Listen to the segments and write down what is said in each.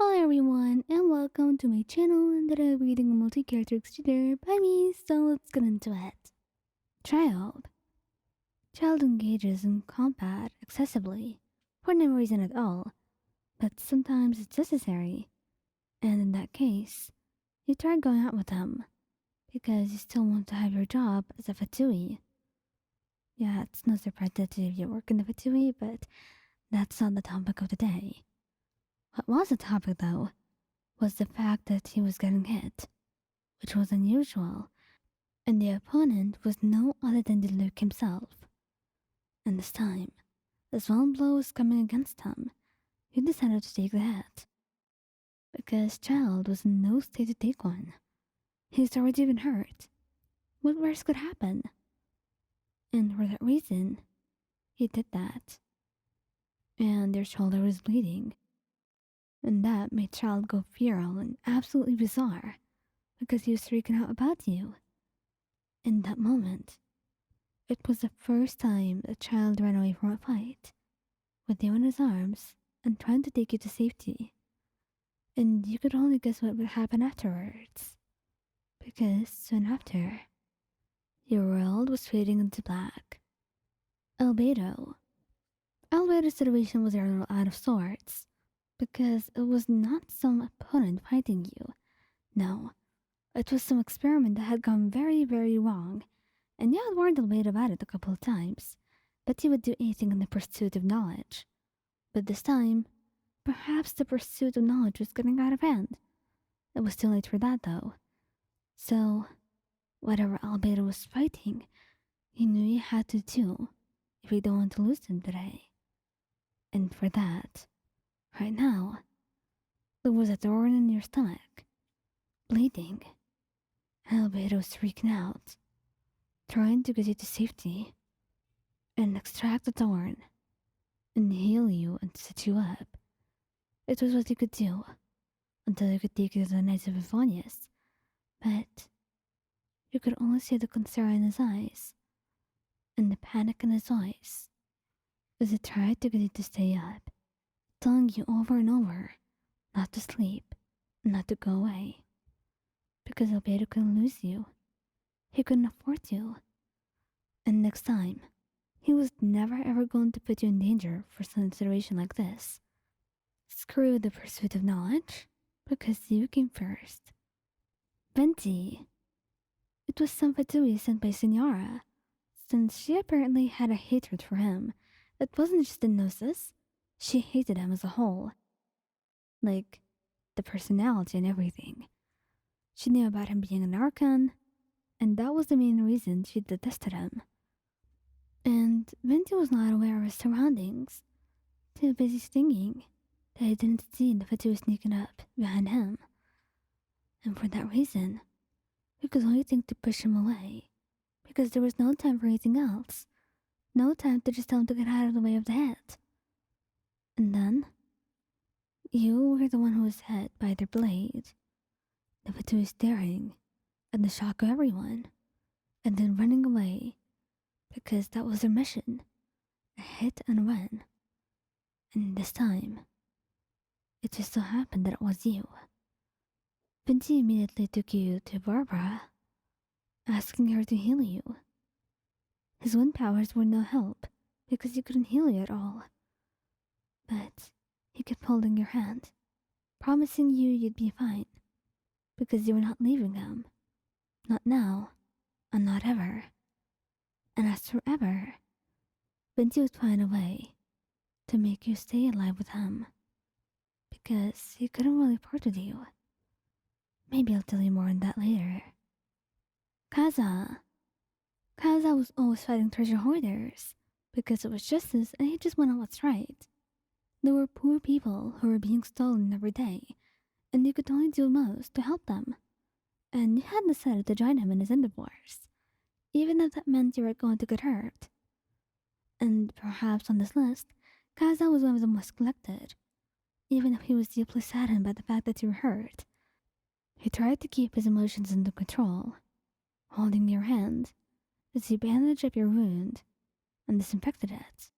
Hello everyone and welcome to my channel that I'm reading a multi-character exterior by me, so let's get into it. Child. Child engages in combat excessively, for no reason at all, but sometimes it's necessary, and in that case, you try going out with him, because you still want to have your job as a fatui. Yeah, it's no surprise that you work in the fatui, but that's not the topic of the day. What was the topic though? Was the fact that he was getting hit, which was unusual, and the opponent was no other than the Luke himself. And this time, as one blow was coming against him, he decided to take the hit. Because Child was in no state to take one. He's already been hurt. What worse could happen? And for that reason, he did that. And their shoulder was bleeding. And that made Child go feral and absolutely bizarre, because he was freaking out about you. In that moment, it was the first time a child ran away from a fight, with you in his arms and trying to take you to safety. And you could only guess what would happen afterwards. Because soon after, your world was fading into black. Albedo. Albedo's situation was a little out of sorts, because it was not some opponent fighting you. No, it was some experiment that had gone very, very wrong, and you had warned Albedo about it a couple of times, but he would do anything in the pursuit of knowledge. But this time, perhaps the pursuit of knowledge was getting out of hand. It was too late for that, though. So, whatever Albedo was fighting, he knew he had to do if he don't want to lose him today. And for that, right now, there was a thorn in your stomach, bleeding. Albedo was freaking out, trying to get you to safety, and extract the thorn, and heal you and set you up. It was what he could do, until he could take you to the Knights of Evonius, but you could only see the concern in his eyes, and the panic in his voice, as he tried to get you to stay up, telling you over and over not to sleep, not to go away, because Albedo couldn't lose you. He couldn't afford you. And next time, he was never ever going to put you in danger for some situation like this. Screw the pursuit of knowledge, because you came first. Venti. It was some fatui sent by Senora, since she apparently had a hatred for him. It wasn't just the gnosis, she hated him as a whole. Like, the personality and everything. She knew about him being an archon, and that was the main reason she detested him. And Venti was not aware of his surroundings, too busy stinging that he didn't see the fatui sneaking up behind him. And for that reason, we could only think to push him away, because there was no time for anything else. No time to just tell him to get out of the way of the hit. And then, you were the one who was hit by their blade. The fatui staring, and the shock of everyone, and then running away, because that was their mission, a hit and run. And this time, it just so happened that it was you. Vinci immediately took you to Barbara, asking her to heal you. His wind powers were no help, because he couldn't heal you at all. But he kept holding your hand, promising you'd be fine, because you were not leaving him. Not now, and not ever. And as for ever, Vinci would find a way to make you stay alive with him, because he couldn't really part with you. Maybe I'll tell you more on that later. Kaza. Kaza was always fighting treasure hoarders, because it was justice and he just wanted what's right. There were poor people who were being stolen every day, and you could only do most to help them. And you had decided to join him in his endeavors, even if that meant you were going to get hurt. And perhaps on this list, Kaza was one of the most collected, even if he was deeply saddened by the fact that you were hurt. He tried to keep his emotions under control, holding your hand as he bandaged up your wound and disinfected it.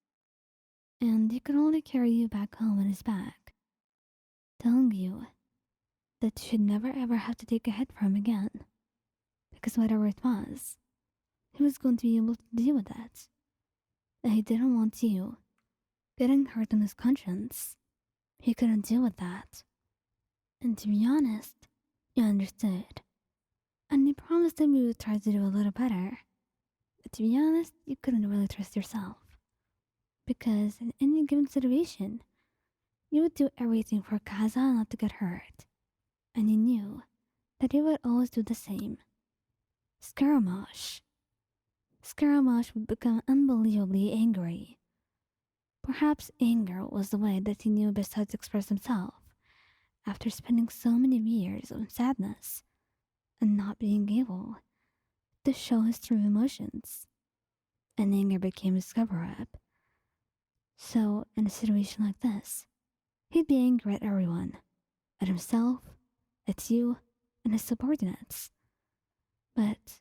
And he could only carry you back home on his back, telling you that you should never ever have to take a hit from him again. Because whatever it was, he was going to be able to deal with that. And he didn't want you getting hurt on his conscience. He couldn't deal with that. And to be honest, you understood. And you promised him you would try to do a little better. But to be honest, you couldn't really trust yourself. Because in any given situation, you would do everything for Kazuha not to get hurt. And you knew that he would always do the same. Scaramouche. Scaramouche would become unbelievably angry. Perhaps anger was the way that he knew best how to express himself after spending so many years of sadness and not being able to show his true emotions. And anger became his cover-up. So, in a situation like this, he'd be angry at everyone, at himself, at you, and his subordinates. But,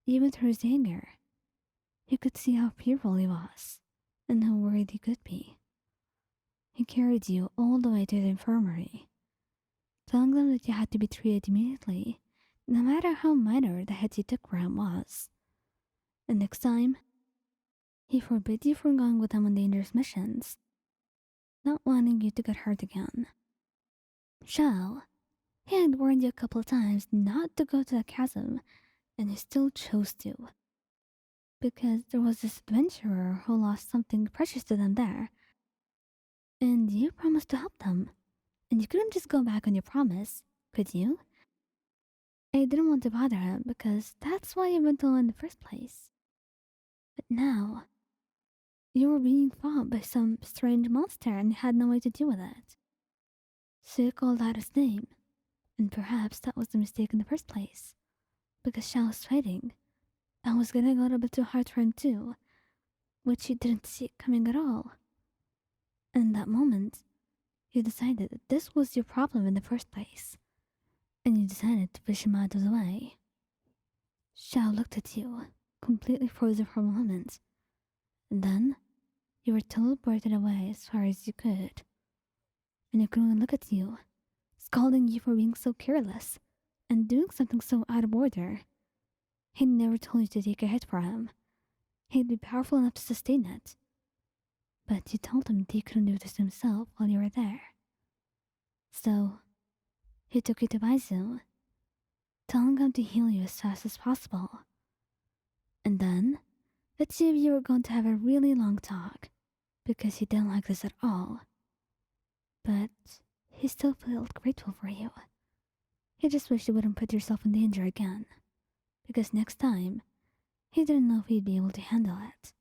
even through his anger, you could see how fearful he was, and how worried he could be. He carried you all the way to the infirmary, telling them that you had to be treated immediately, no matter how minor the hit you took for him was. And next time, he forbid you from going with him on dangerous missions, not wanting you to get hurt again. Xiao, he had warned you a couple of times not to go to the chasm, and you still chose to. Because there was this adventurer who lost something precious to them there, and you promised to help them, and you couldn't just go back on your promise, could you? I didn't want to bother him because that's why you went alone in the first place. But now, you were being fought by some strange monster and you had no way to deal with it. So you called out his name, and perhaps that was the mistake in the first place, because Xiao was fighting, and was getting a little bit too hard for him too, which you didn't see coming at all. And in that moment, you decided that this was your problem in the first place, and you decided to push him out of the way. Xiao looked at you, completely frozen for a moment, and then you were teleported away as far as you could. And he could only look at you, scolding you for being so careless and doing something so out of order. He never told you to take a hit for him. He'd be powerful enough to sustain it. But you told him that he couldn't do this himself while you were there. So, he took you to Baizu, telling him to heal you as fast as possible. And then, the two of you were going to have a really long talk, because he didn't like this at all. But he still felt grateful for you. He just wished you wouldn't put yourself in danger again, because next time, he didn't know if he'd be able to handle it.